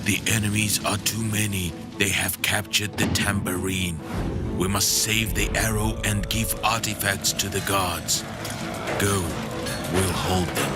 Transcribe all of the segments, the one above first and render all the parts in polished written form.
The enemies are too many. They have captured the tambourine. We must save the arrow and give artifacts to the gods. Go, we'll hold them.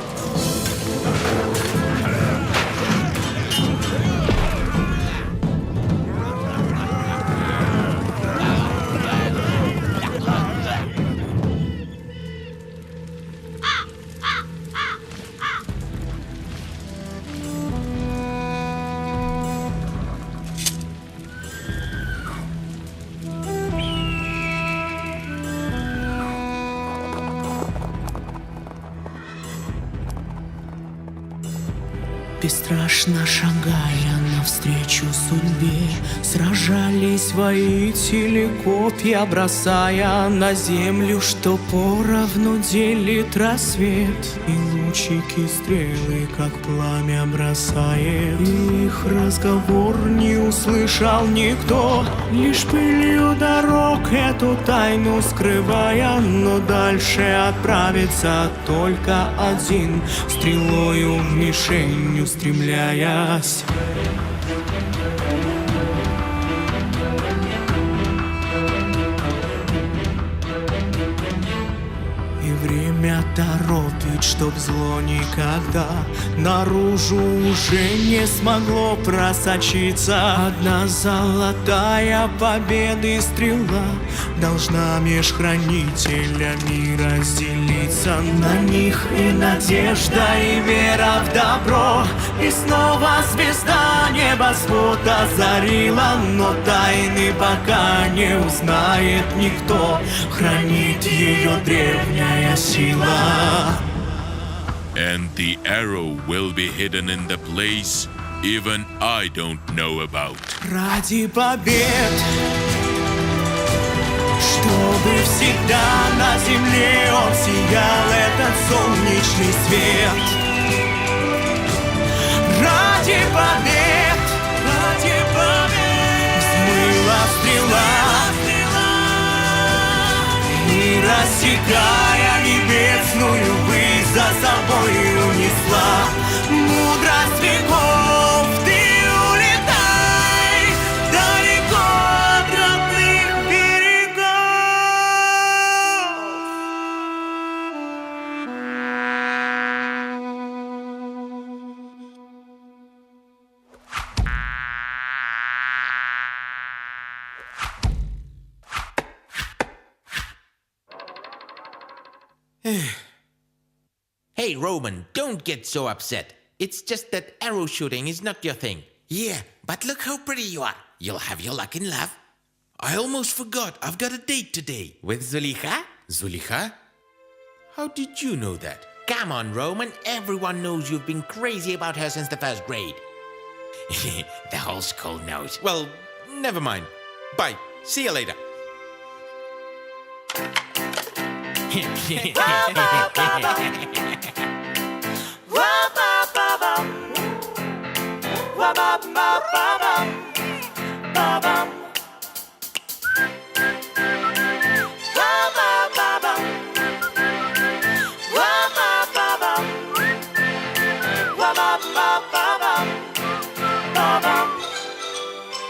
Бесстрашно шагая навстречу судьбе, сражались воители, копья бросая на землю, что поровну делит рассвет. И лучики стрелы, как пламя бросает. Их разговор не услышал никто, лишь пылью дорог эту тайну скрывая. Но дальше отправится только один, стрелою в мишень устремляясь. И время торопит, чтоб зло никогда наружу уже не смогло просочиться. Одна золотая победы стрела должна меж хранителями разделиться. На них и надежда, и вера в добро, и снова звезда небосвод озарила. Но тайны пока не узнает никто, хранит ее древняя сила. And the arrow will be hidden in the place even I don't know about. Ради побед, чтобы всегда на земле он сиял, этот солнечный свет. Ради побед, взмыла стрела, и рассекая небесную высь, за собой унесла мудрость веков. Ты улетай далеко от родных берегов. Hey, Roman, don't get so upset. It's just that arrow shooting is not your thing. Yeah, but look how pretty you are. You'll have your luck in love. I almost forgot. I've got a date today. With Zuleikha? Zuleikha? How did you know that? Come on, Roman. Everyone knows you've been crazy about her since the first grade. The whole school knows. Well, never mind. Bye. See you later.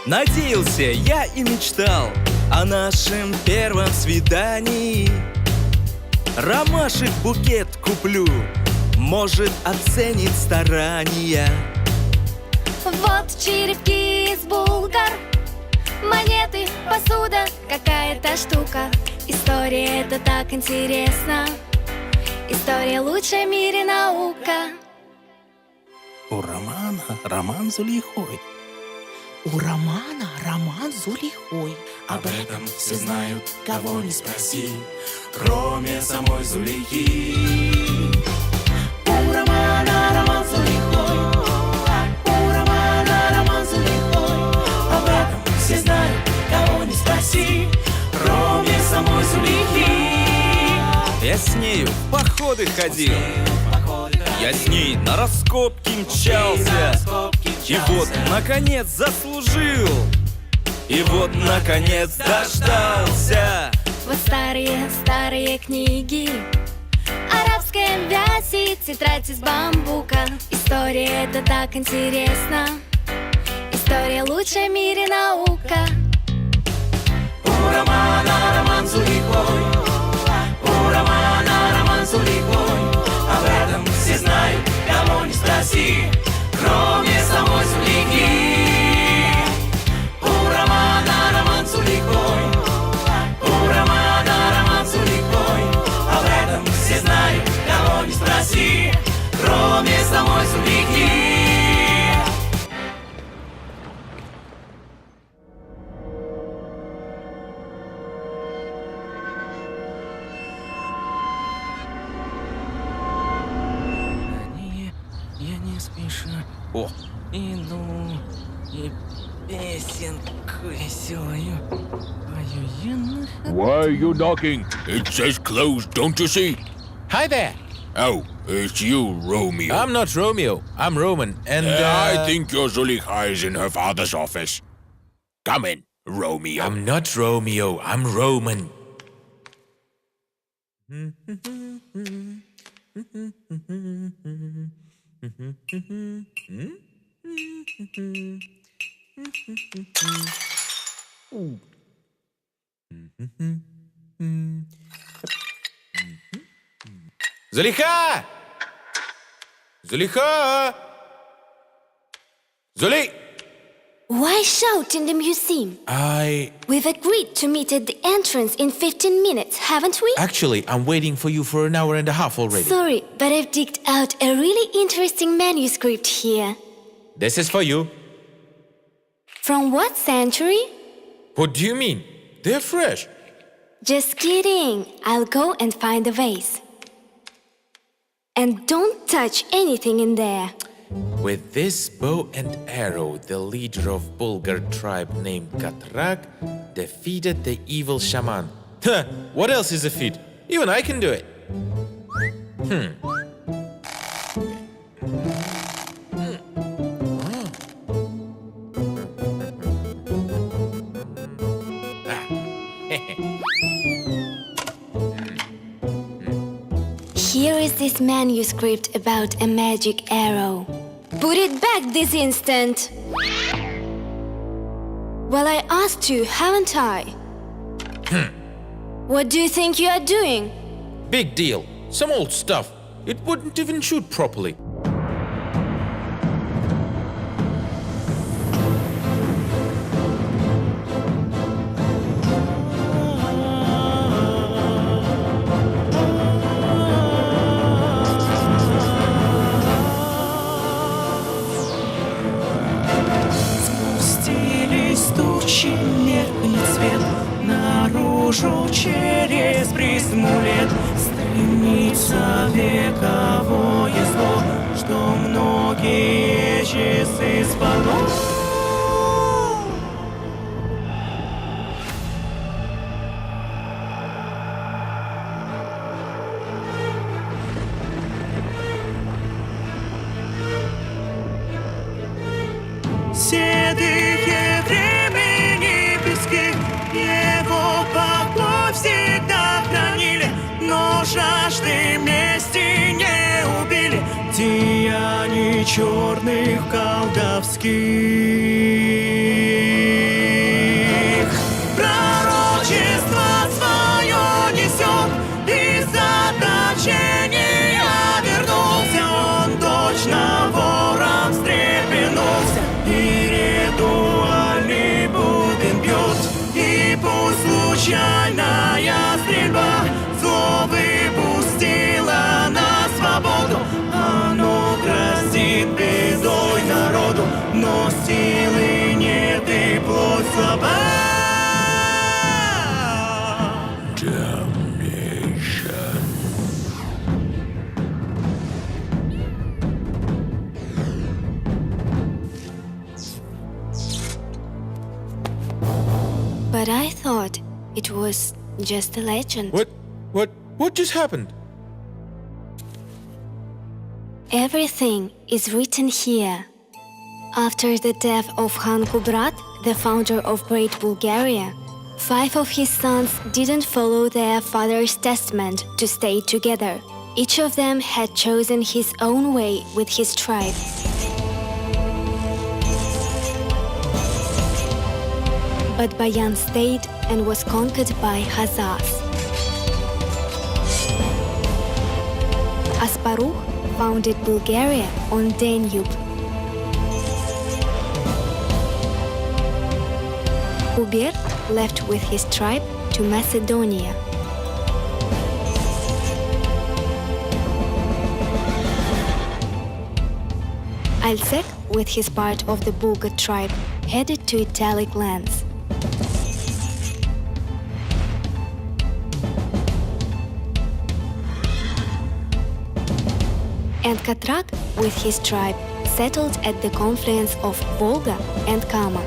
Надеялся я и мечтал о нашем первом свидании. ромашек букет куплю, может, оценит старания. Вот черепки из булгар, монеты, посуда, какая-то штука. История — это так интересно. История — лучшая в мире наука. У Романа роман с Зулейхой. У Романа роман с Зулейхой. Об этом все знают, кого не спроси, кроме самой Зулейхи. У Романа роман с Зулейхой. У Романа роман с Зулейхой. Об этом все знают, кого не спроси, кроме самой Зулейхи. Я с нею в походы ходил, я с ней на раскопки мчался, и вот, наконец, заслужил, и вот, наконец, дождался. Вот старые книги, арабская вязь и тетрадь из бамбука. История — это так интересно. История — лучшая в мире наука. У Романа роман с Зулейхой. У Романа роман с Зулейхой. Об этом все знают, кого не спроси, кроме самой Зулейхи. У Романа роман с Зулейхой. У Романа роман с Зулейхой. Об этом все знают, кого не спроси, кроме самой Зулейхи. Я не спешу. О, иду и песенку веселую пою я на ходу. Why are you knocking? It says closed, don't you see? Hi there. Oh, it's you, Romeo. I'm not Romeo. I'm Roman, and I think your Zuleikha is in her father's office. Come in, Romeo. I'm not Romeo. I'm Roman. Zuleikha! Zuleikha! Why shout in the museum? We've agreed to meet at the entrance in 15 minutes, haven't we? Actually, I'm waiting for you for an hour and a half already. Sorry, but I've digged out a really interesting manuscript here. This is for you. From what century? What do you mean? They're fresh. Just kidding. I'll go and find the vase. And don't touch anything in there. With this bow and arrow, the leader of Bulgar tribe named Katrak defeated the evil shaman. Huh, what else is a feat? Even I can do it. Here is this manuscript about a magic arrow. Put it back this instant! Well, I asked you, haven't I? What do you think you are doing? Big deal. Some old stuff. It wouldn't even shoot properly. Меркнет свет наружу через призму лет. Стремится вековое зло, что многие часы спало. Седые времени пески его покой всегда хранили, но жажды мести не убили деяний черных колдовских. Пророчество свое несет из-за was just a legend. What just happened? Everything is written here. After the death of Khan Kubrat, the founder of Great Bulgaria, 5 of his sons didn't follow their father's testament to stay together. Each of them had chosen his own way with his tribe. But Bayan stayed and was conquered by Khazars. Asparuh founded Bulgaria on Danube. Ubir left with his tribe to Macedonia. Alsek, with his part of the Bulgar tribe, headed to Italic lands. And Katrak, with his tribe, settled at the confluence of Volga and Kama.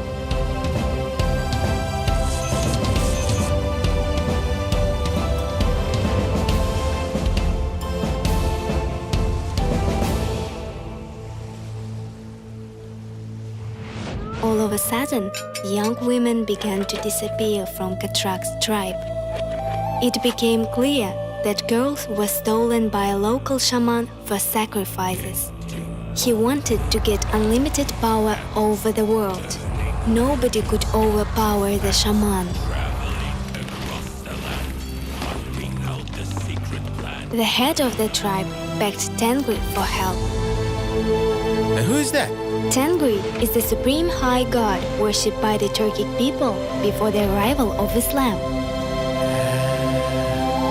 All of a sudden, young women began to disappear from Katrak's tribe. It became clear that girls were stolen by a local shaman for sacrifices. He wanted to get unlimited power over the world. Nobody could overpower the shaman. The head of the tribe begged Tengri for help. And who is that? Tengri is the supreme high god worshipped by the Turkic people before the arrival of Islam.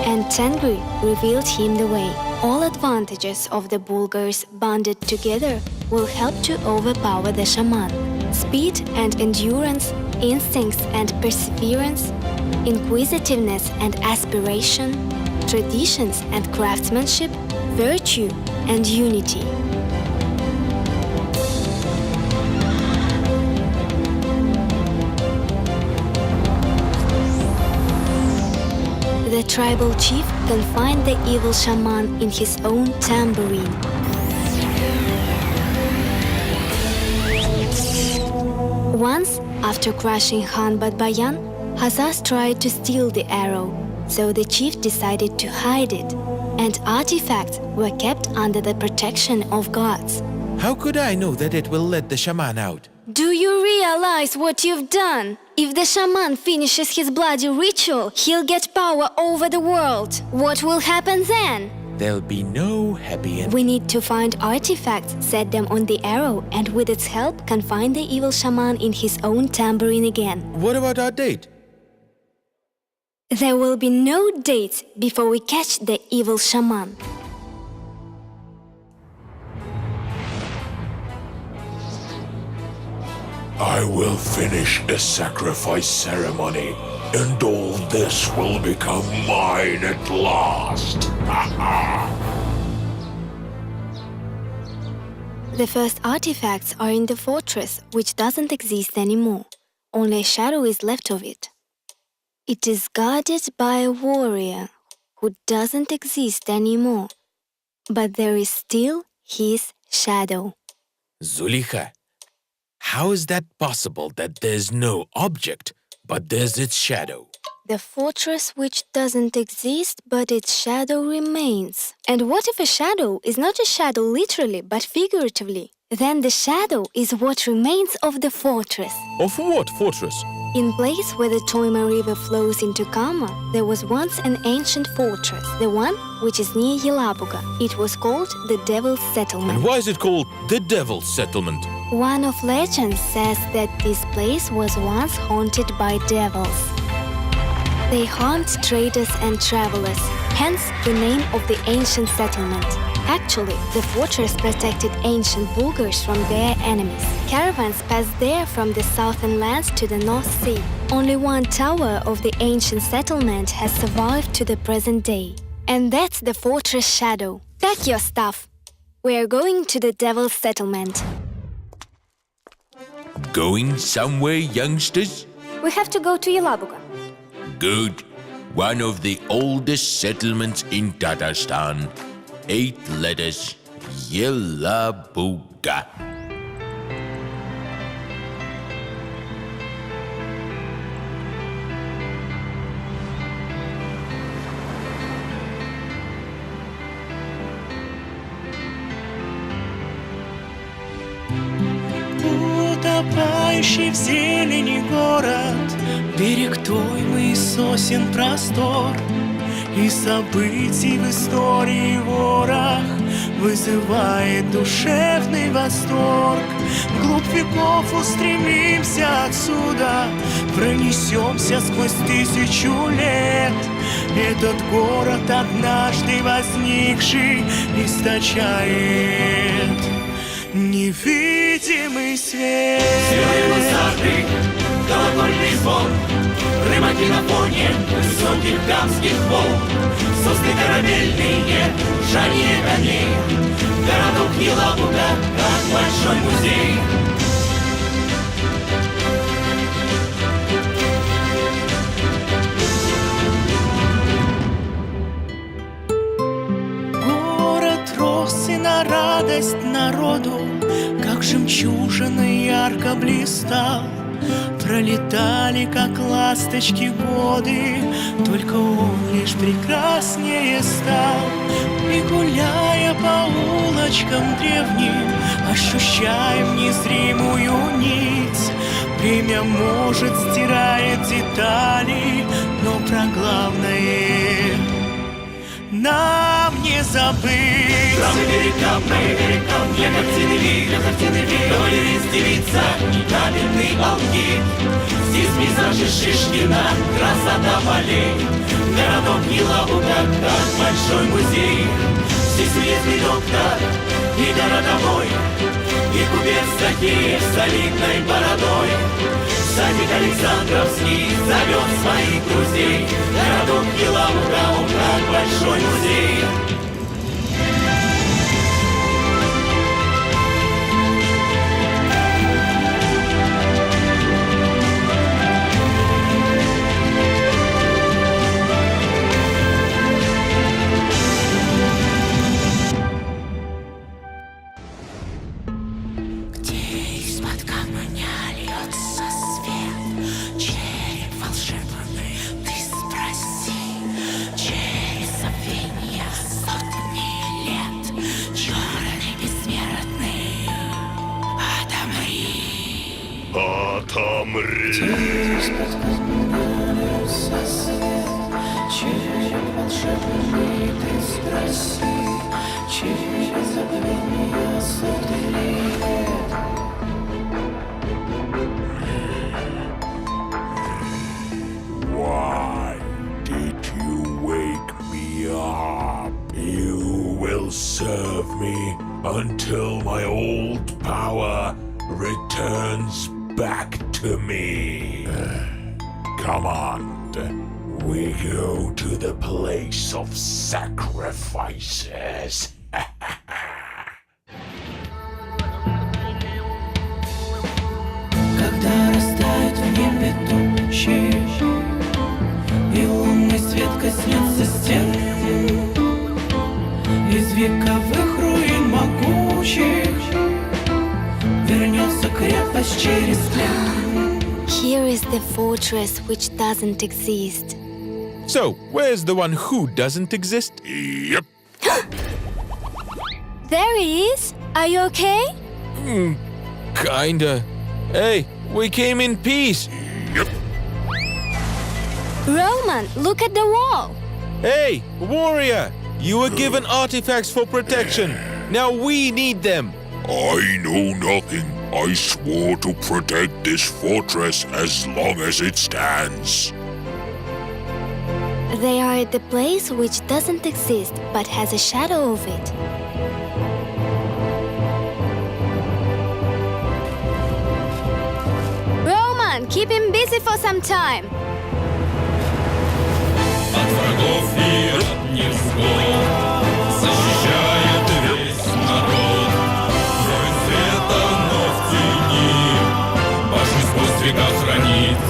And Tengri revealed him the way. All advantages of the Bulgars banded together will help to overpower the shaman. Speed and endurance, instincts and perseverance, inquisitiveness and aspiration, traditions and craftsmanship, virtue and unity. The tribal chief confined the evil shaman in his own tambourine. Once, after crushing Khan Badbayan, Khazars tried to steal the arrow, so the chief decided to hide it, and artifacts were kept under the protection of gods. How could I know that it will let the shaman out? Do you realize what you've done? If the shaman finishes his bloody ritual, he'll get power over the world. What will happen then? There'll be no happy ending. We need to find artifacts, set them on the arrow, and with its help, confine the evil shaman in his own tambourine again. What about our date? There will be no dates before we catch the evil shaman. I will finish the sacrifice ceremony, and all this will become mine at last. The first artifacts are in the fortress, which doesn't exist anymore. Only a shadow is left of it. It is guarded by a warrior who doesn't exist anymore, but there is still his shadow. Zuleikha, how is that possible that there's no object, but there's its shadow? The fortress which doesn't exist, but its shadow remains. And what if a shadow is not a shadow literally, but figuratively? Then the shadow is what remains of the fortress. Of what fortress? In place where the Toima River flows into Kama, there was once an ancient fortress, the one which is near Yelabuga. It was called the Devil's Settlement. And why is it called the Devil's Settlement? One of legends says that this place was once haunted by devils. They harmed traders and travelers, hence the name of the ancient settlement. Actually, the fortress protected ancient Bulgars from their enemies. Caravans passed there from the southern lands to the North Sea. Only one tower of the ancient settlement has survived to the present day. And that's the fortress shadow. Pack your stuff. We're going to the Devil's Settlement. Going somewhere, youngsters? We have to go to Yelabuga. Good. one of the oldest settlements in Tatarstan. 8 letters, Yelabuga. Утопающий в зелени город, берег тоймы и сосен простор, и событий в истории ворох вызывает душевный восторг. Вглубь веков устремимся отсюда, пронесемся сквозь 1000 лет. Этот город, однажды возникший, источает невидимый свет. Зеленые высоты, колокольный звон, рыбаки на фоне высоких дамских волн, сосны корабельные, жание коней, городок Елабуга, как большой музей. Город рос и на радость народу, как жемчужина ярко блистал. Пролетали, как ласточки, годы, только он лишь прекраснее стал. И гуляя по улочкам древним, ощущаем незримую нить. Время, может, стирает детали, но про главное нам не забыть. Камни, для картины вид, кавалерист, девица и каменный алгит. Здесь пейзажи Шишкина, красота полей, городок Елабуга, как большой музей. Здесь уездный доктор и городовой, и купец Захеев с солидной бородой. Садик Александровский зовет своих друзей, городок Елабуга, он как большой музей. Why did you wake me up? You will serve me until my old power returns back to me. Come on, we go to the place of sacrifices. Когда растает в небе тучи, и лунный свет коснется стен, из вековых руин могучих вернется крепость через тлен. Here is the fortress which doesn't exist. So, where's the one who doesn't exist? Yep. There he is. Are you okay? Kinda. Hey, we came in peace. Yep. Roman, look at the wall. Hey, warrior! You were given artifacts for protection. Now we need them. I know nothing. I swore to protect this fortress as long as it stands. They are at the place which doesn't exist but has a shadow of it. Roman, keep him busy for some time. От врагов мир невзгод защищает весь народ. Воин света, но в тени, башню сквозь века хранит.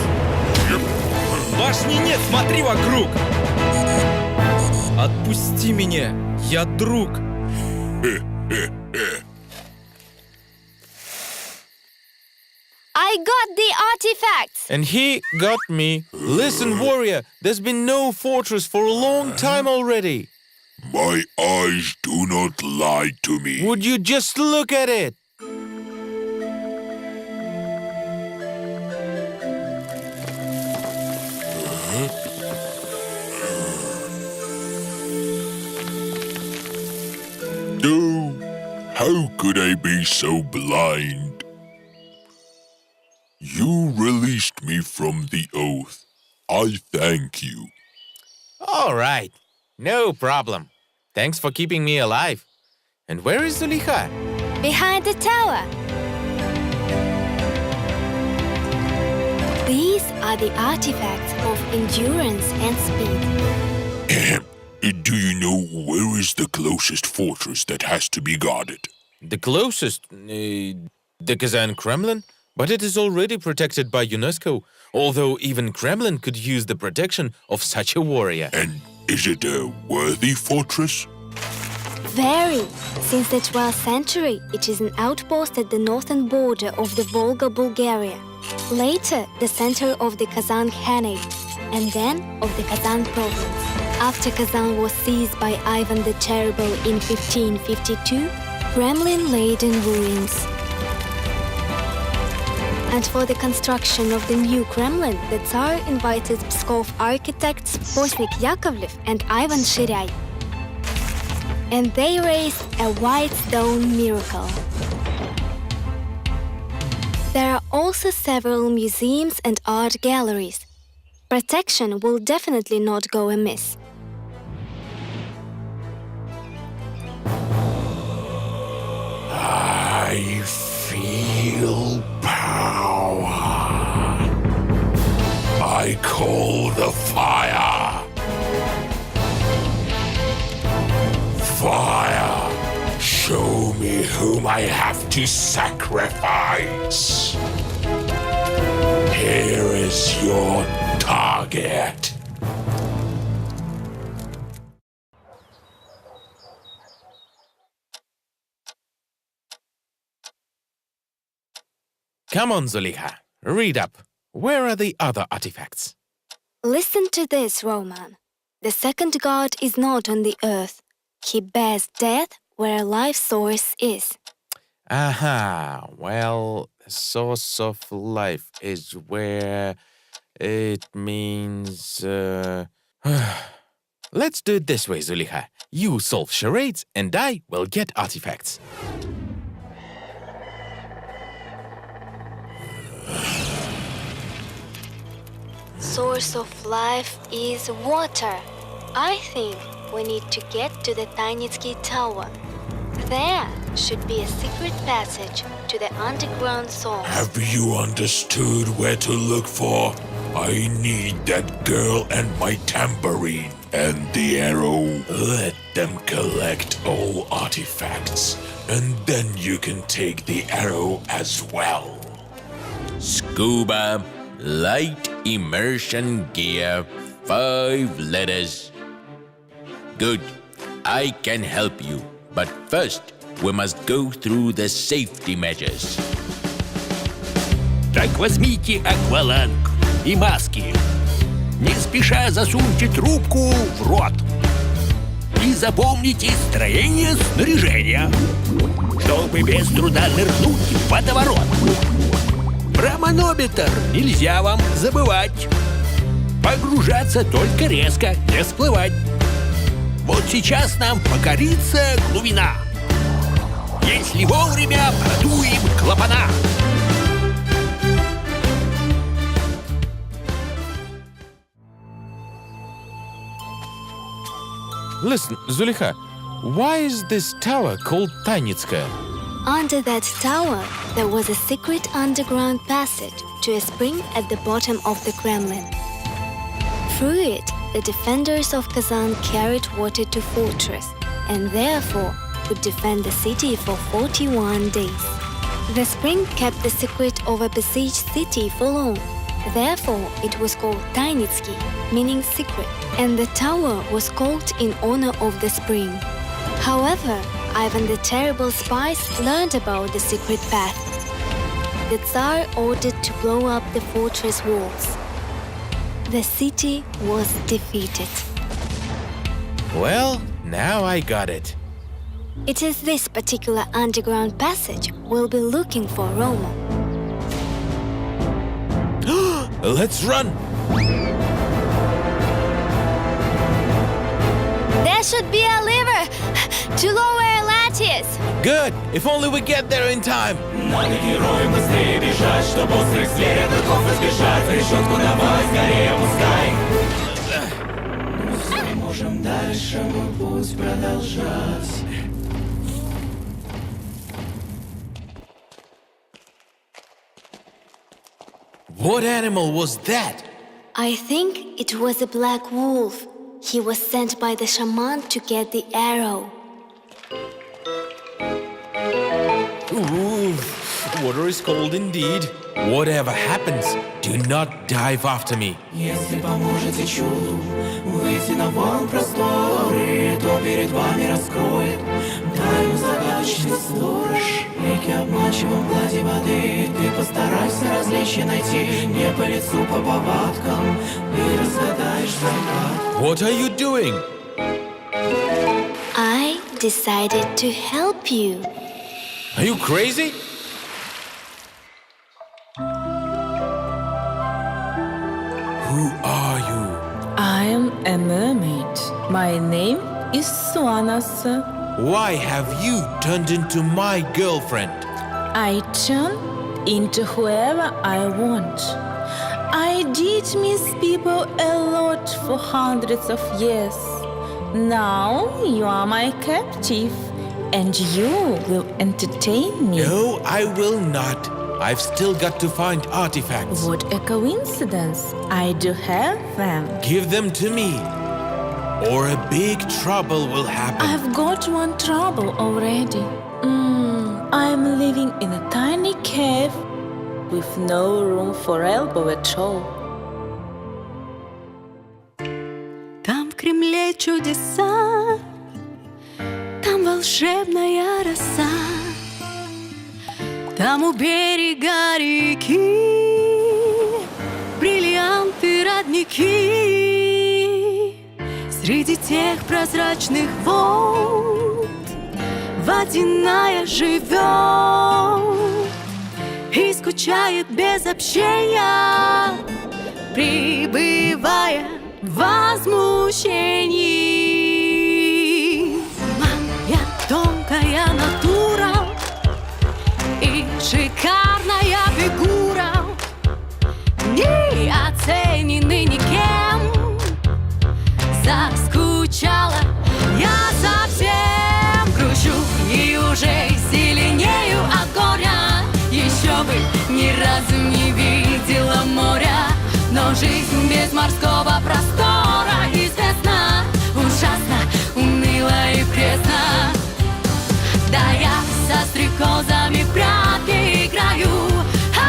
Башни нет, смотри вокруг! Отпусти меня! Я друг! I got the artifacts! And he got me. Listen, warrior, there's been no fortress for a long time already. My eyes do not lie to me. Would you just look at it? No, how could I be so blind? You released me from the oath. I thank you. All right, no problem. Thanks for keeping me alive. And where is Zuleikha? Behind the tower. These are the artifacts of endurance and speed. Do you know where is the closest fortress that has to be guarded? The closest, the Kazan Kremlin, but it is already protected by UNESCO, although even Kremlin could use the protection of such a warrior. And is it a worthy fortress? Very. Since the 12th century, it is an outpost at the northern border of the Volga, Bulgaria. Later, the center of the Kazan Khanate, and then of the Kazan province. After Kazan was seized by Ivan the Terrible in 1552, Kremlin laid in ruins. And for the construction of the new Kremlin, the Tsar invited Pskov architects Posnik Yakovlev and Ivan Shirai. And they raised a white stone miracle. There are also several museums and art galleries. Protection will definitely not go amiss. I feel power. I call the fire. Fire, show me whom I have to sacrifice. Here is your target. Come on, Zuleikha, read up. Where are the other artifacts? Listen to this, Roman. The second god is not on the earth. He bears death where life source is. Aha, well, the source of life is where it means... Let's do it this way, Zuleikha. You solve charades and I will get artifacts. Source of life is water. I think we need to get to the Tainitsky Tower. There should be a secret passage to the underground source. Have you understood where to look for? I need that girl and my tambourine and the arrow. Let them collect all artifacts, and then you can take the arrow as well. Scuba, light immersion gear, 5 letters. Good, I can help you, but first we must go through the safety measures. Так возьмите акваланг и маски. Не спеша засуньте трубку в рот. И запомните строение снаряжения, чтобы без труда нырнуть в водоворот. Про манометр нельзя вам забывать. Погружаться только резко, не всплывать. Вот сейчас нам покорится глубина, если вовремя продуем клапана. Listen, Zuleikha, why is this tower called Tainitskaya? Under that tower, there was a secret underground passage to a spring at the bottom of the Kremlin. Through it, the defenders of Kazan carried water to fortress and therefore could defend the city for 41 days. The spring kept the secret of a besieged city for long, Therefore, it was called Tainitsky, meaning secret, and the tower was called in honor of the spring. However, Ivan the Terrible spies learned about the secret path. The Tsar ordered to blow up the fortress walls. The city was defeated. Well, now I got it. It is this particular underground passage we'll be looking for, Roma. Let's run! There should be a lever to lower lattice. Good! If only we get there in time! Надо героям быстрее бежать, чтоб острых зверьков избежать. Решетку давай, скорее опускай. Мы можем дальше мой путь продолжать. What animal was that? I think it was a black wolf. He was sent by the shaman to get the arrow. Ooh, water is cold indeed. Whatever happens, do not dive after me. Если поможете чуду выйти на волн просторы, то перед вами раскроет тайну загадочный сторож. Реки обманчивом глади воды, ты постарайся различия найти. Не по лицу, по повадкам, ты разгадаешь загадку. What are you doing? I decided to help you. Are you crazy? Who are you? I am a mermaid. My name is Suanasa. Why have you turned into my girlfriend? I turn into whoever I want. I did miss people a lot for hundreds of years. Now you are my captive, and you will entertain me. No, I will not. I've still got to find artifacts. What a coincidence. I do have them. Give them to me, or a big trouble will happen. I've got one trouble already. I'm living in a tiny cave with no room for elbow at all. Там в Кремле чудеса, там волшебная роса, там у берега реки бриллианты родники. Среди тех прозрачных вод водяная живет и скучает без общения, пребывая в возмущении. Моя тонкая натура и шикарная фигура не оценены никем. Заскучала я совсем, грущу и уже зеленею от горя. Еще бы ни разу не видела моря, но жизнь без морского простора известна, ужасно, уныла и пресно. Да я со стрекозами в прятки играю,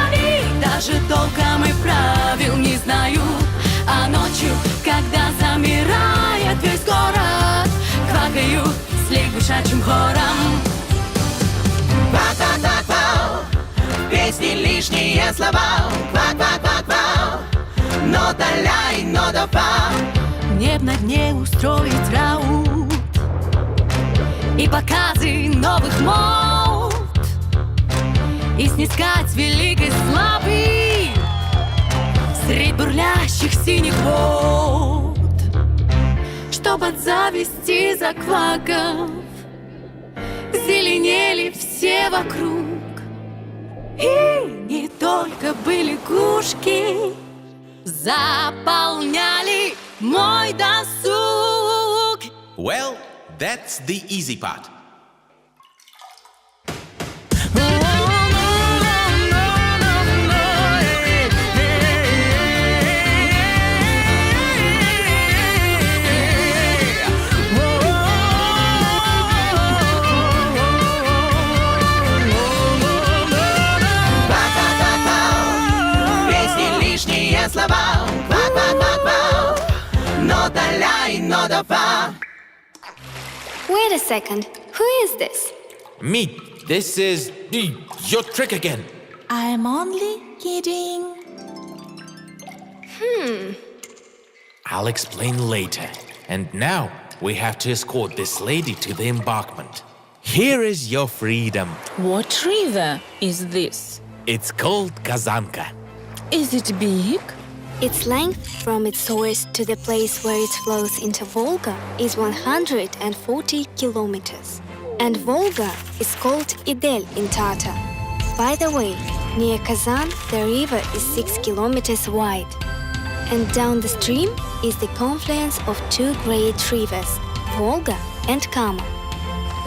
они даже толком и правил не знают. А ночью, когда замирает весь город, квакаю с лягушачьим хором. Ква-ква-ква-ква, в песне лишние слова. Ква-ква-ква-ква, нота ля и нота фа. Мне б на дне устроить раут и показы новых мод, и снискать великой славы средь бурлящих синих вод, чтоб от зависти закваков зеленели все вокруг. И не только были лягушки заполняли мой досуг. Well, that's the easy part. Wait a second, who is this? Me, this is your trick again. I'm only kidding. I'll explain later. And now we have to escort this lady to the embankment. Here is your freedom. What river is this? It's called Kazanka. Is it big? Its length from its source to the place where it flows into Volga is 140 kilometers. And Volga is called Idel in Tatar. By the way, near Kazan, the river is 6 kilometers wide. And down the stream is the confluence of two great rivers, Volga and Kama.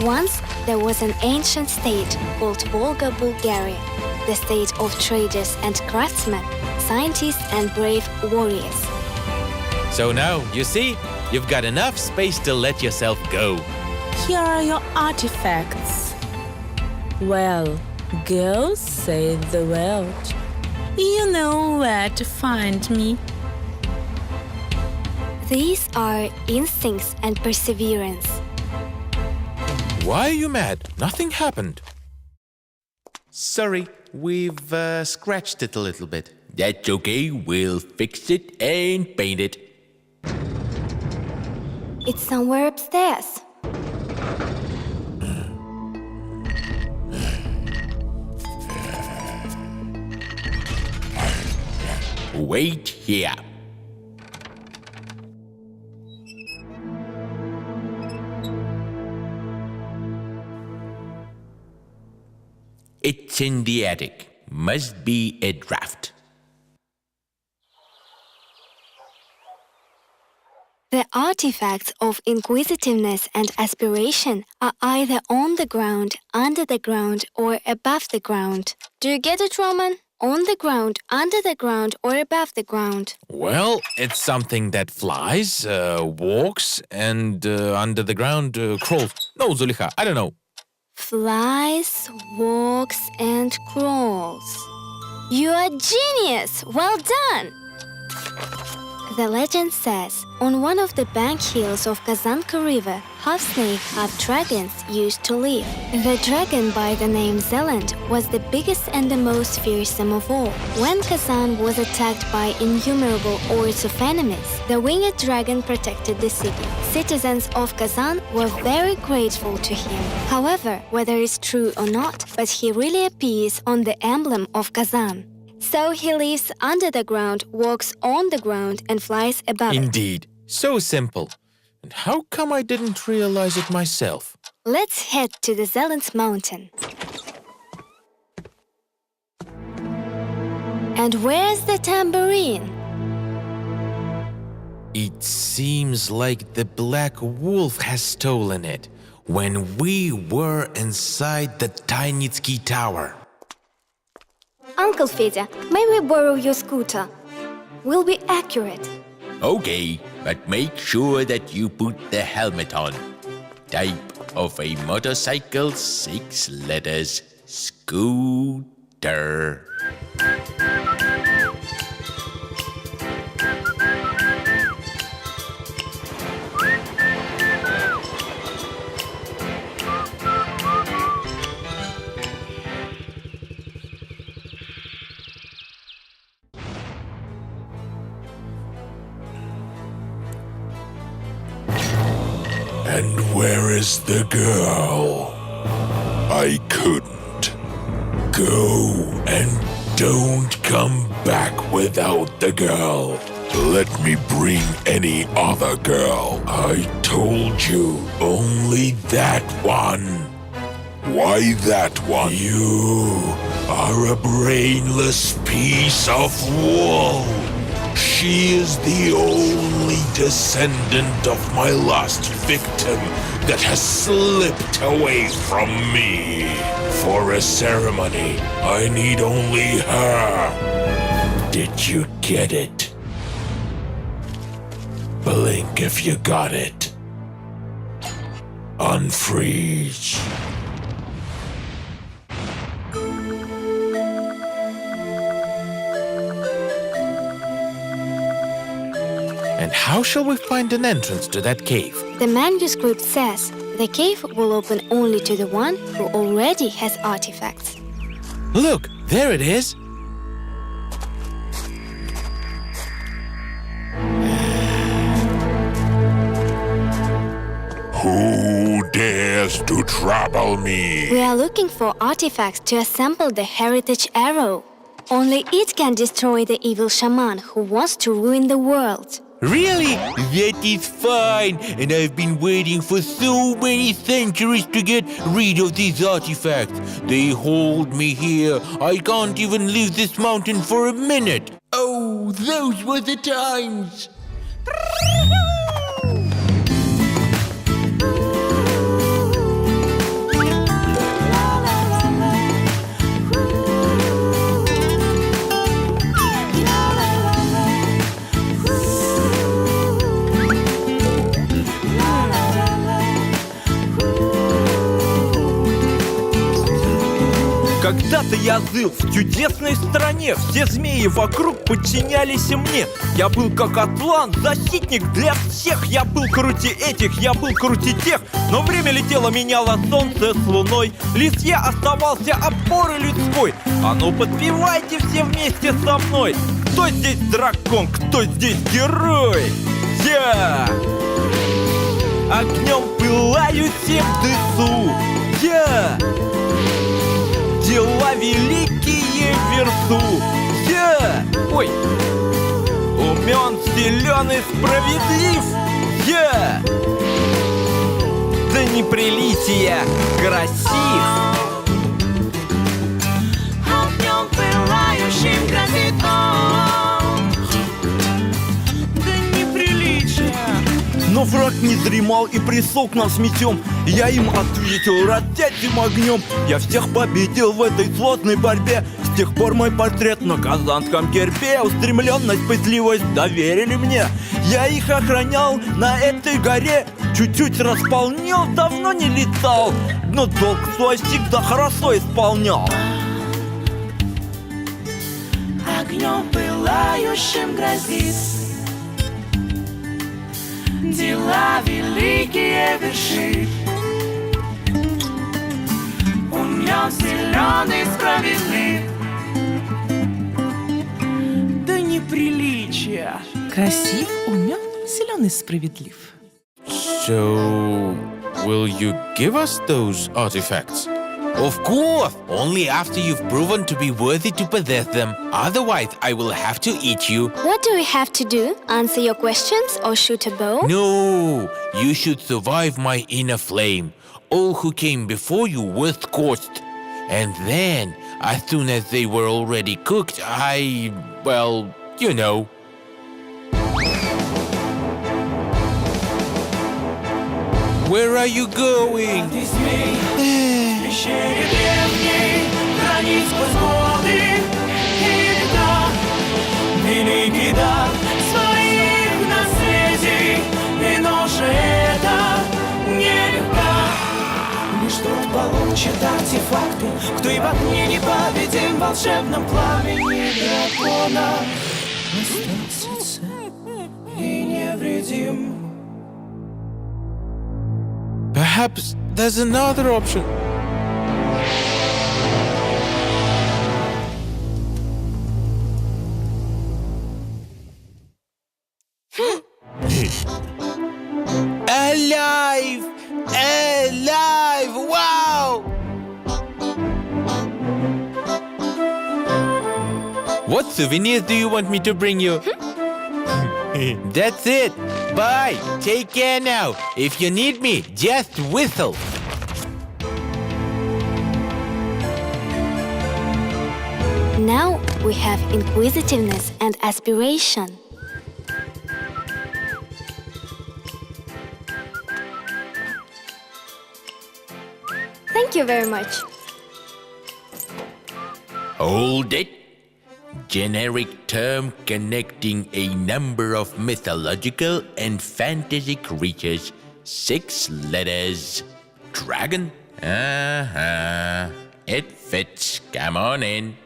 Once there was an ancient state called Volga, Bulgaria, the state of traders and craftsmen, scientists and brave warriors. So now, you see, you've got enough space to let yourself go. Here are your artifacts. Well, go save the world. You know where to find me. These are instincts and perseverance. Why are you mad? Nothing happened. Sorry, we've scratched it a little bit. That's okay, we'll fix it and paint it. It's somewhere upstairs. Wait here. It's in the attic. Must be a draft. The artifacts of inquisitiveness and aspiration are either on the ground, under the ground, or above the ground. Do you get it, Roman? On the ground, under the ground, or above the ground? Well, it's something that flies, walks, and under the ground crawls. No, Zuleikha, I don't know. Flies, walks, and crawls. You are genius! Well done! The legend says, on one of the bank hills of Kazanka River, half snake, half dragons used to live. The dragon by the name Zeland was the biggest and the most fearsome of all. When Kazan was attacked by innumerable hordes of enemies, the winged dragon protected the city. Citizens of Kazan were very grateful to him. However, whether it's true or not, but he really appears on the emblem of Kazan. So he lives under the ground, walks on the ground, and flies above it. Indeed. So simple. And how come I didn't realize it myself? Let's head to the Zeland's mountain. And where's the tambourine? It seems like the black wolf has stolen it when we were inside the Tainitsky Tower. Uncle Fedya, may we borrow your scooter? We'll be accurate. Okay, but make sure that you put the helmet on. Type of a motorcycle, 6 letters, scooter. And where is the girl? I couldn't. Go and don't come back without the girl. Let me bring any other girl. I told you, only that one. Why that one? You are a brainless piece of wool. She is the only descendant of my last victim that has slipped away from me. For a ceremony, I need only her. Did you get it? Blink if you got it. Unfreeze. And How shall we find an entrance to that cave? The manuscript says the cave will open only to the one who already has artifacts. Look, there it is. Who dares to trouble me? We are looking for artifacts to assemble the heritage arrow. Only it can destroy the evil shaman who wants to ruin the world. Really? That is fine. And I've been waiting for so many centuries to get rid of these artifacts. They hold me here. I can't even leave this mountain for a minute. Oh, those were the times. Когда-то я жил в чудесной стране. Все змеи вокруг подчинялись мне. Я был как атлант, защитник для всех. Я был круче этих, я был круче тех. Но время летело, меняло солнце с луной. Лишь я оставался опорой людской. А ну подпевайте все вместе со мной. Кто здесь дракон, кто здесь герой? Я огнем пылающим дышу. Я дела великие версу. Я, умен, силен и справедлив. Я до неприличия красив. Огнем пылающим грозит он. До неприличия. Но враг не дремал и присох нас мечом. Я им ответил растятым огнем. Я всех победил в этой сложной борьбе. С тех пор мой портрет на казанском гербе. Устремленность, пытливость доверили мне. Я их охранял на этой горе. Чуть-чуть располнел, давно не летал. Но долг свой всегда хорошо исполнял. Огнем пылающим грозит. Дела великие вершит. Умен, силен и справедлив. До неприличия. Красив, умен, силен и справедлив. So, will you give us those artifacts? Of course, only after you've proven to be worthy to possess them. Otherwise, I will have to eat you. What do we have to do? Answer your questions or shoot a bow? No, you should survive my inner flame. All who came before you were scorched. And then, as soon as they were already cooked, well, you know. Where are you going? Пещере древней, хранить сквозь годы и века. Великий дар своих наследий, и ноша эта нелегка. Лишь тот получит артефакты, кто и в огне непобедим, в волшебном пламени дракона остался цел и невредим. Perhaps there's another option. Alive! Alive! Wow! What souvenirs do you want me to bring you? That's it. Bye. Take care now. If you need me, just whistle. Now we have inquisitiveness and aspiration. Thank you very much. Hold it. Generic term connecting a number of mythological and fantasy creatures. 6 letters. Dragon? Uh-huh. It fits. Come on in.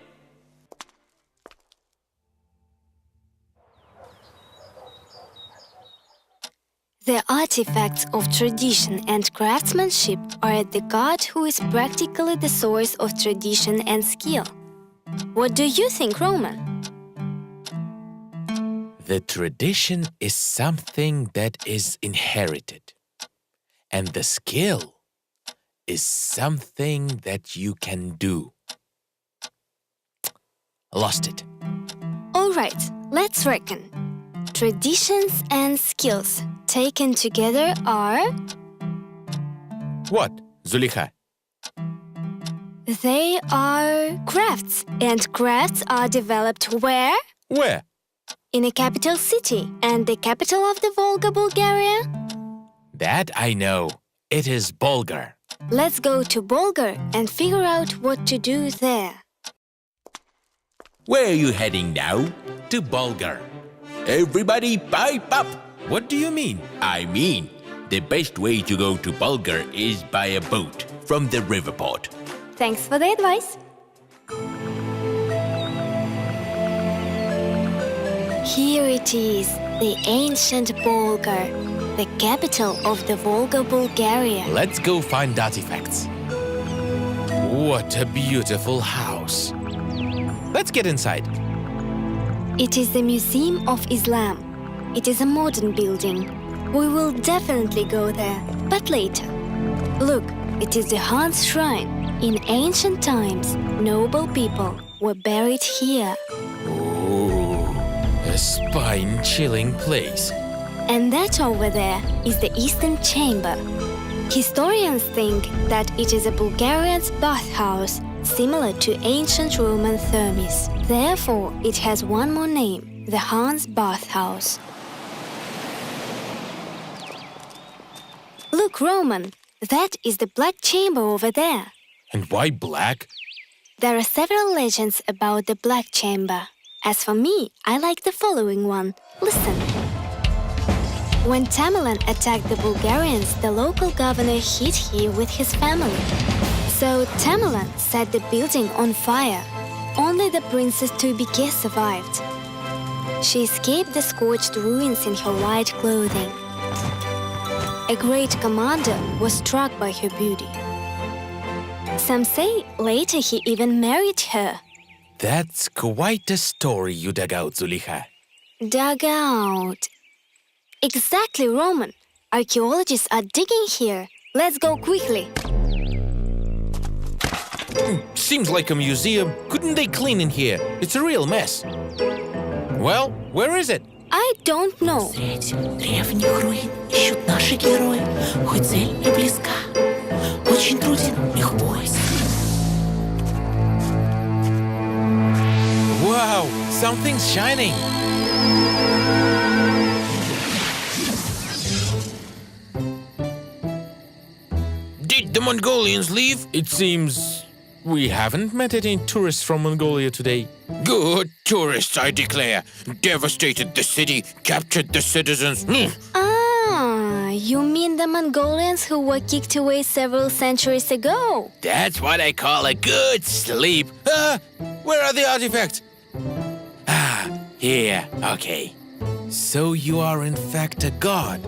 The artifacts of tradition and craftsmanship are at the god who is practically the source of tradition and skill. What do you think, Roman? The tradition is something that is inherited, and the skill is something that you can do. Lost it. All right, let's reckon. Traditions and skills taken together are... What, Zuleikha? They are crafts, and crafts are developed where? Where? In a capital city, and the capital of the Volga, Bulgaria? That I know. It is Bulgar. Let's go to Bulgar and figure out what to do there. Where are you heading now? To Bulgar. Everybody pipe up! What do you mean? I mean, the best way to go to Bulgar is by a boat from the riverport. Thanks for the advice. Here it is, the ancient Bulgar, the capital of the Volga, Bulgaria. Let's go find artifacts. What a beautiful house. Let's get inside. It is the Museum of Islam. It is a modern building. We will definitely go there, but later. Look, it is the Han's Shrine. In ancient times, noble people were buried here. Oh, a spine-chilling place. And that over there is the Eastern Chamber. Historians think that it is a Bulgarian's bathhouse, similar to ancient Roman thermes. Therefore, it has one more name, the Han's Bathhouse. Look, Roman, that is the Black Chamber over there. And why black? There are several legends about the Black Chamber. As for me, I like the following one. Listen. When Tamerlan attacked the Bulgarians, the local governor hid here with his family. So Tamerlan set the building on fire. Only the Princess Tubike survived. She escaped the scorched ruins in her white clothing. A great commander was struck by her beauty. Some say later he even married her. That's quite a story you dug out, Zuleikha. Dug out. Exactly, Roman. Archaeologists are digging here. Let's go quickly. Seems like a museum. Couldn't they clean in here? It's a real mess. Well, where is it? I don't know. Средь древних руин ищут наши герои, хоть цель и близка, очень труден их поиск. Wow, something's shining. Did the Mongolians leave? It seems we haven't met any tourists from Mongolia today. Good tourists, I declare. Devastated the city, captured the citizens. Ah, you mean the Mongolians who were kicked away several centuries ago? That's what I call a good sleep. Where are the artifacts? Here, okay. So you are in fact a god,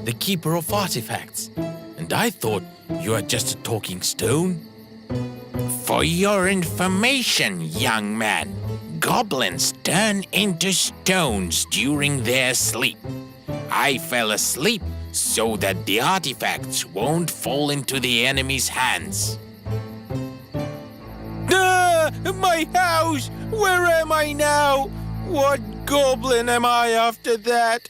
the keeper of artifacts. And I thought you are just a talking stone. For your information, young man, goblins turn into stones during their sleep. I fell asleep so that the artifacts won't fall into the enemy's hands. My house! Where am I now? What goblin am I after that?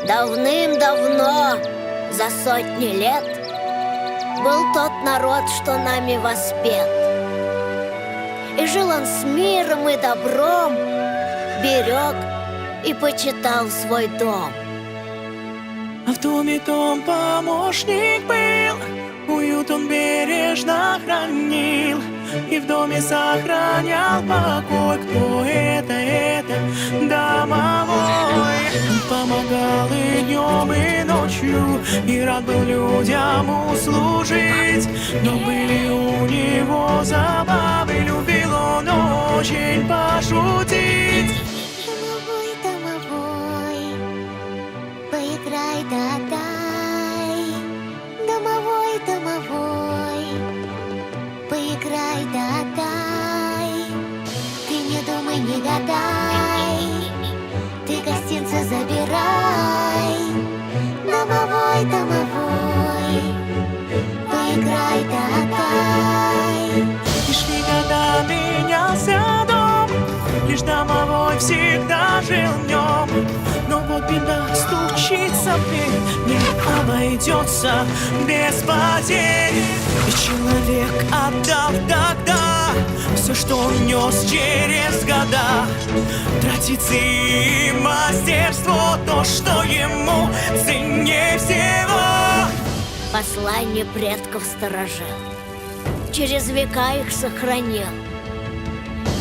Давным-давно, за сотни лет, был тот народ, что нами воспет. И жил он с миром и добром, берег и почитал свой дом. А в доме том помощник был, уют он бережно хранил, и в доме сохранял покой. Кто это домовой. Он помогал и днем, и ночью, и рад был людям услужить, но были у него забавы, любил он очень пошутить. Домовой, поиграй да дай. Домовой, домовой, поиграй да дай. Ты не думай, не гадай, ты гостинцы забирай. Домовой, домовой, поиграй да дай. И шли года, менялся дом, лишь домовой всегда жил в нем. Но вот беда стучится в дверь, не обойдется без потерь. И человек отдал тогда все, что он нес через года. Традиции и мастерство, то, что ему ценнее всего. Послание предков сторожил, через века их сохранил.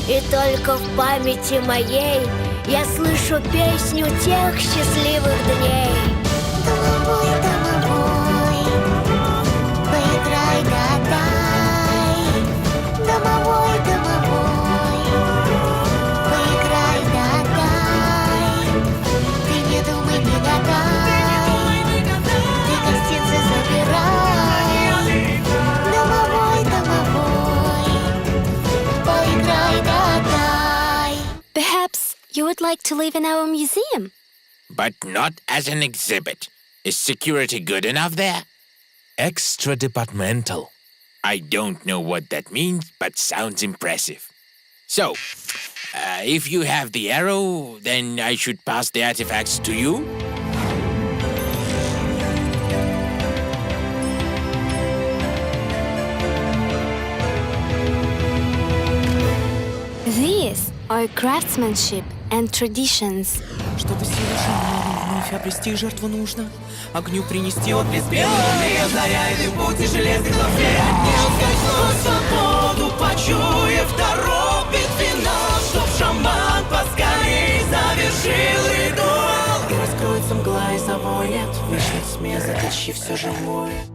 И только в памяти моей я слышу песню тех счастливых дней. Домовой, домовой, поиграй да дай. Домовой, домовой, поиграй да дай. Ты не думай, не гадай, ты гостинцы забирай. Домовой, домовой, поиграй да дай. Perhaps you would like to live in our museum? But not as an exhibit. Is security good enough there? Extra departmental. I don't know what that means, but sounds impressive. So, if you have the arrow, then I should pass the artifacts to you? These are craftsmanship and traditions. Чтобы совершенно вновь обрести жертву нужно огню принести отблеск белый, озаряет и путь и железный лаврей. Не ускользнуть свободу, почуяв торопит финал, чтоб шаман поскорей завершил ритуал. И раскроется мгла и завоет в вечной тьме, затащив все живое.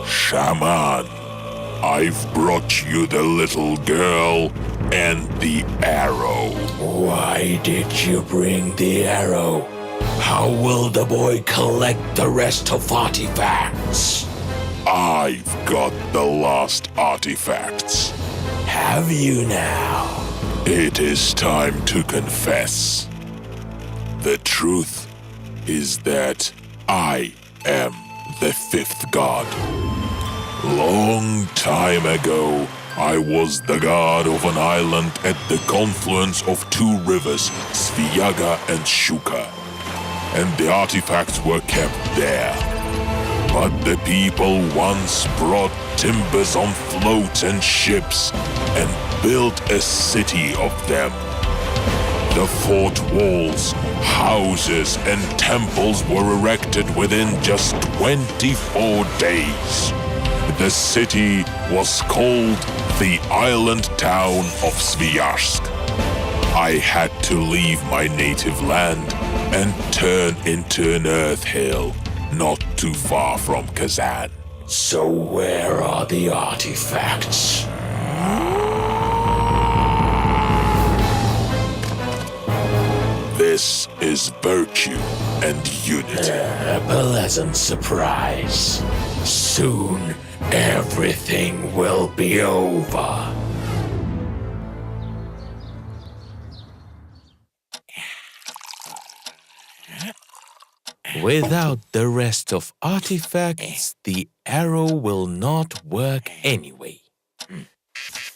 Shaman, I've brought you the little girl and the arrow. Why did you bring the arrow? How will the boy collect the rest of artifacts? I've got the last artifacts. Have you now? It is time to confess. The truth is that I am the fifth god. Long time ago, I was the god of an island at the confluence of two rivers, Sviaga and Shuka, and the artifacts were kept there. But the people once brought timbers on floats and ships and built a city of them. The fort walls, houses, and temples were erected within just 24 days. The city was called the island town of Sviazhsk. I had to leave my native land and turn into an earth hill, not too far from Kazan. So where are the artifacts? This is virtue and unity. A pleasant surprise. Soon, everything will be over. Without the rest of artifacts, the arrow will not work anyway.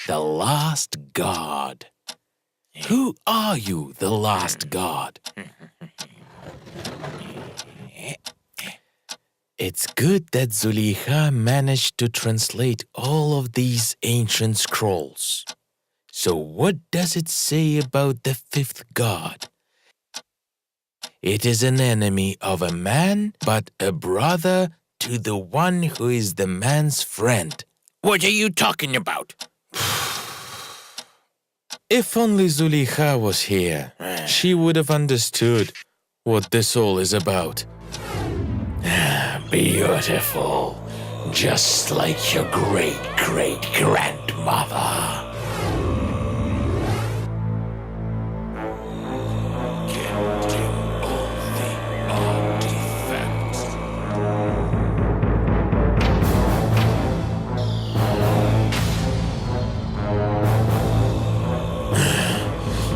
The last god. Who are you, the last god? It's good that Zuleikha managed to translate all of these ancient scrolls. So what does it say about the fifth god? It is an enemy of a man, but a brother to the one who is the man's friend. What are you talking about? If only Zuleikha was here, she would have understood what this all is about. Beautiful. Just like your great-great-grandmother. Getting all the artifacts.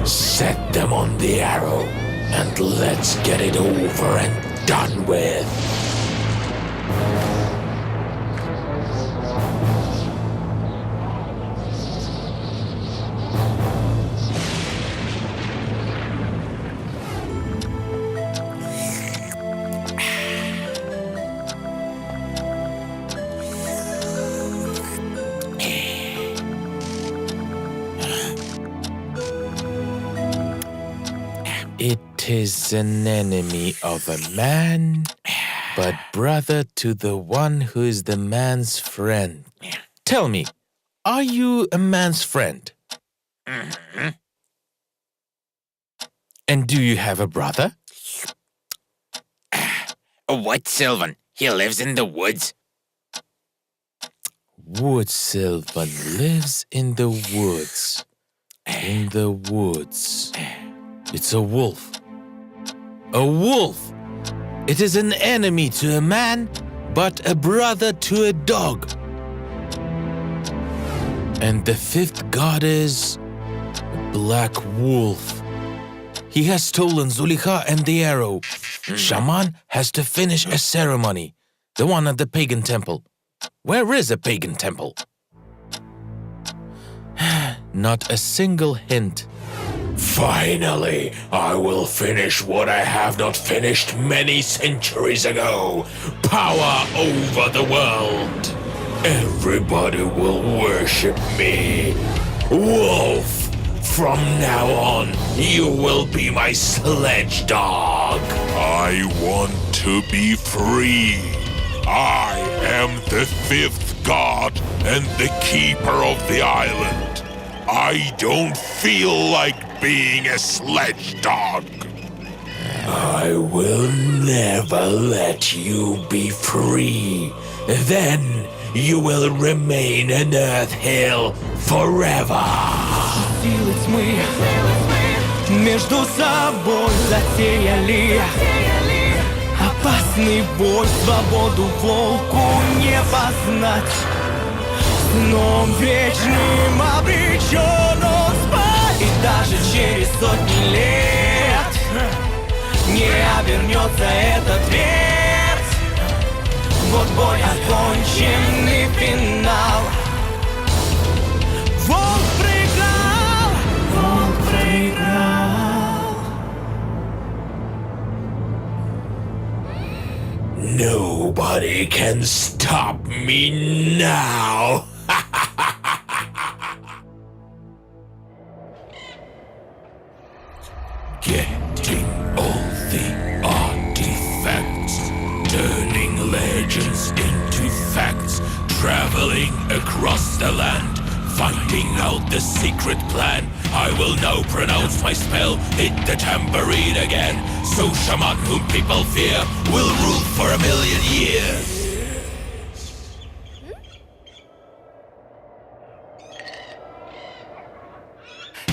Set them on the arrow, and let's get it over and done with. It is an enemy of a man, but brother to the one who is the man's friend. Tell me, are you a man's friend? And do you have a brother? What Sylvan? He lives in the woods. Wood Sylvan lives in the woods. In the woods. It's a wolf. A wolf! It is an enemy to a man, but a brother to a dog. And the fifth god is a black wolf. He has stolen Zuleikha and the arrow. Shaman has to finish a ceremony, the one at the pagan temple. Where is a pagan temple? Not a single hint. Finally, I will finish what I have not finished many centuries ago. Power over the world. Everybody will worship me. Wolf, from now on, you will be my sledge dog. I want to be free. I am the fifth god and the keeper of the island. I don't feel like being a sledge dog. I will never let you be free. Then you will remain an Earth Hill forever. Силы тьмы между собой затеяли опасный бой, свободу волку не познать. Но вечным обречен он спать. И даже через сотни лет не обернется эта твердь. Вот бой оконченный финал. Волк проиграл, волк проиграл. Nobody can stop me now. Getting all the artifacts, turning legends into facts, traveling across the land, finding out the secret plan. I will now pronounce my spell, hit the tambourine again, so Shaman, whom people fear, will rule for 1,000,000 years.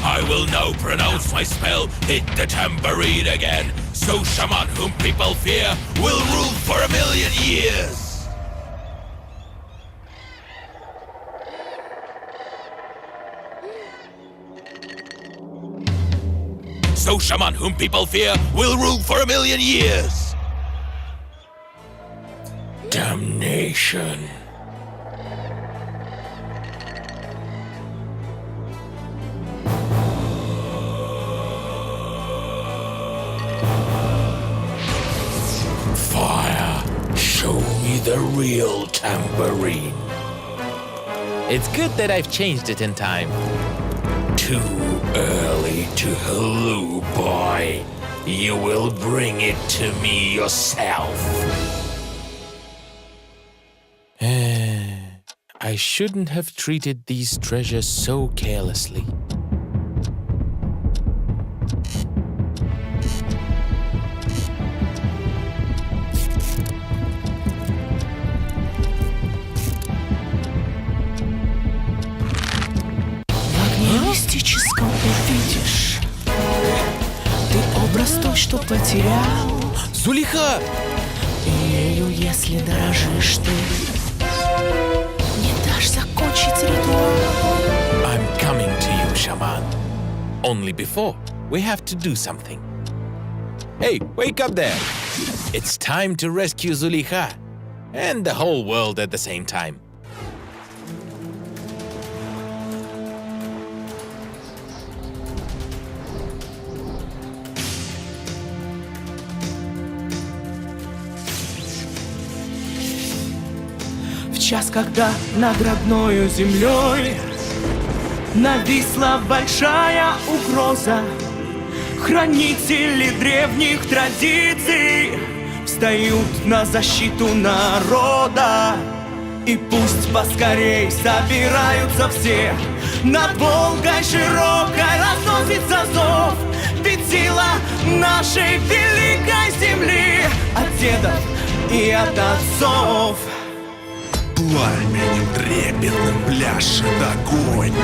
I will now pronounce my spell, hit the tambourine again, so Shaman, whom people fear, will rule for 1,000,000 years. So Shaman, whom people fear, will rule for 1,000,000 years. Damnation. Fire, show me the real tambourine. It's good that I've changed it in time. Too early to halloo, boy. You will bring it to me yourself. I shouldn't have treated these treasures so carelessly. Zuleikha! Ею, если дорожишь ты, не дашь закончить ритуал. I'm coming to you, Shaman. Only before, we have to do something. Hey, wake up there! It's time to rescue Zuleikha and the whole world at the same time. В час, когда над родною землей нависла большая угроза, хранители древних традиций встают на защиту народа. И пусть поскорей собираются все, над Волгой широкой разносится зов. Ведь сила нашей великой земли от дедов и от отцов. Пламенем трепетным пляшет огонь,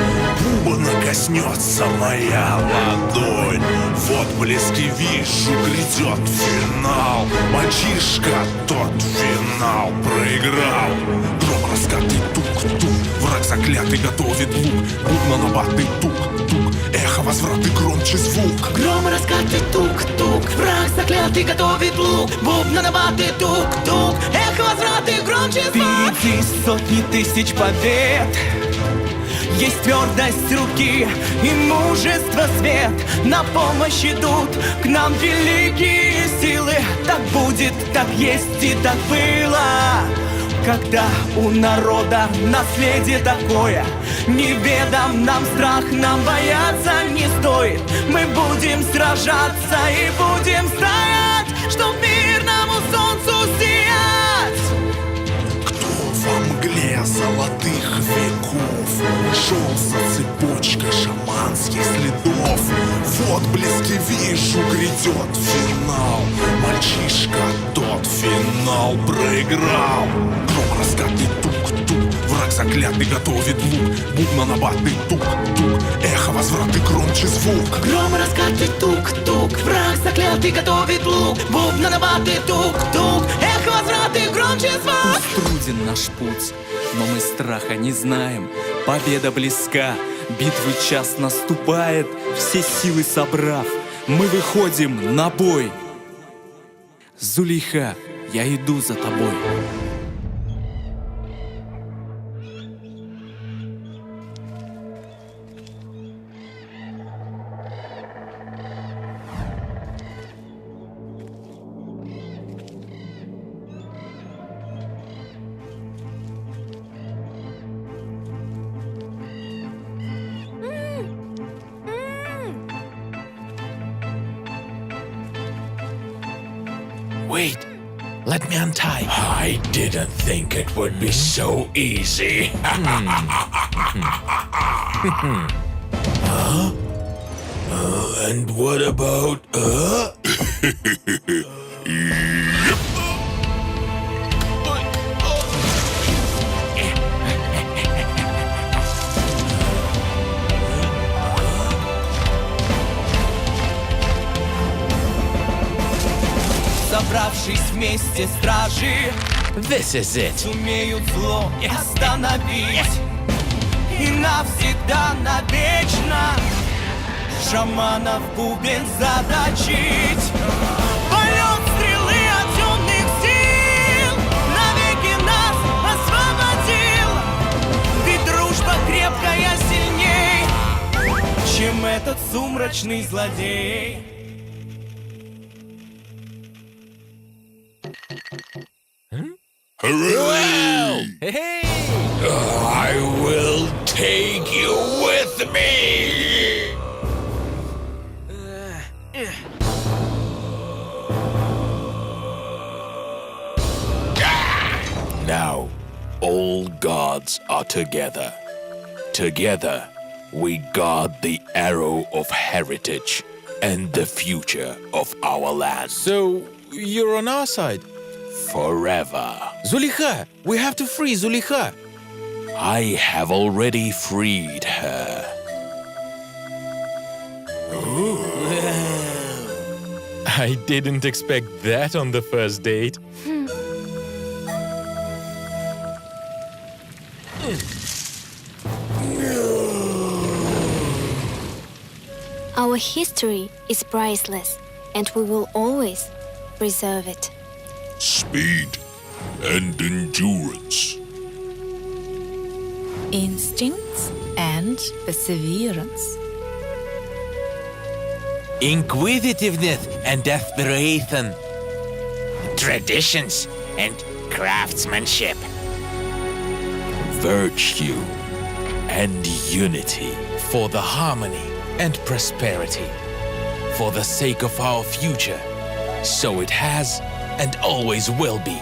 бубона коснется моя ладонь. В отблеске вижу, грядет финал. Мальчишка тот финал проиграл. Гром раскатый тук-тук, враг заклятый готовит лук. Бубна набатый тук-тук, эхо возвраты громче звук. Гром раскаты тук-тук, враг заклятый готовит лук. Бубна набаты тук-тук, эхо возвраты громче звук. Впереди сотни тысяч побед, есть твердость руки и мужество свет. На помощь идут к нам великие силы. Так будет, так есть и так было. Когда у народа наследие такое, неведом нам страх, нам бояться не стоит. Мы будем сражаться и будем стоять, чтоб мирному солнцу сиять. Кто во мгле золотых веков шел за цепочкой шаманских следов? В отблеске вижу, грядет финал. Мальчишка тот финал проиграл. Гром раскатый тук-тук, враг заклятый готовит лук. Бубна набатый тук-тук, эхо возвраты громче звук. Гром раскаты тук-тук, враг заклятый готовит лук. Бубна набаты тук-тук, эхо возвраты громче звук. Труден наш путь, но мы страха не знаем. Победа близка, битвы час наступает. Все силы собрав, мы выходим на бой. Zuleikha, я иду за тобой. Wait, let me untie. I didn't think it would be so easy. And what about, Собравшись вместе стражи, This is it. сумеют зло остановить и навсегда, навечно шаманов бубен заточить. Полет стрелы от темных сил навеки нас освободил. Ведь дружба крепкая сильней, чем этот сумрачный злодей. hooray! Hey! I will take you with me! Now, all gods are together. Together, we guard the arrow of heritage and the future of our land. So, you're on our side? Forever. Zuleikha! We have to free Zuleikha! I have already freed her. I didn't expect that on the first date. Our history is priceless, and we will always preserve it. Speed and endurance. Instincts and perseverance. Inquisitiveness and aspiration. Traditions and craftsmanship. Virtue and unity. For the harmony and prosperity. For the sake of our future. So it has and always will be.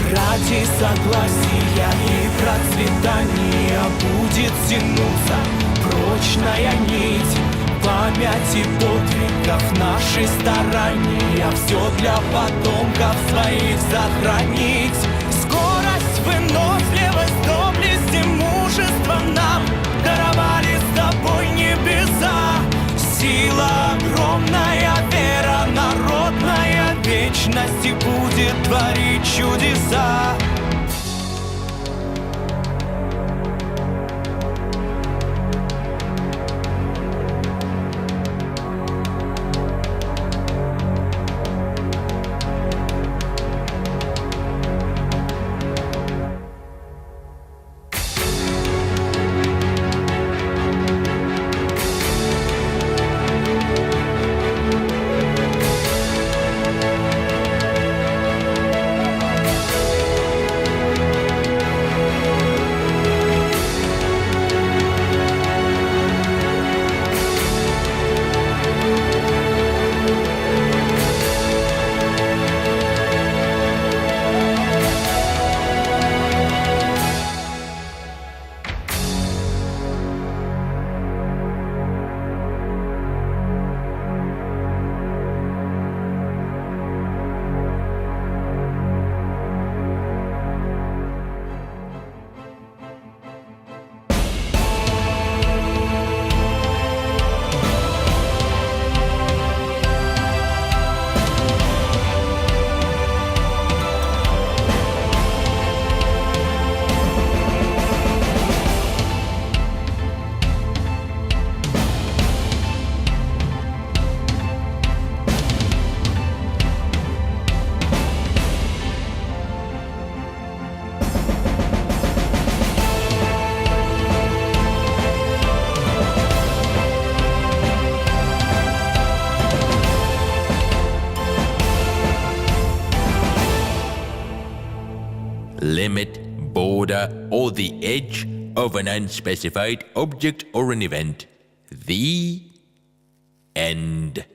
Ради согласия и процветания будет тянуться прочная нить памяти подвигов наших старания. Все для потомков своих сохранить. Скорость, выносливость, доблесть и мужество нам даровали с тобой небеса. Сила огромная, вера народная, вечности будет творить чудеса. Limit, border, or the edge of an unspecified object or an event. The end.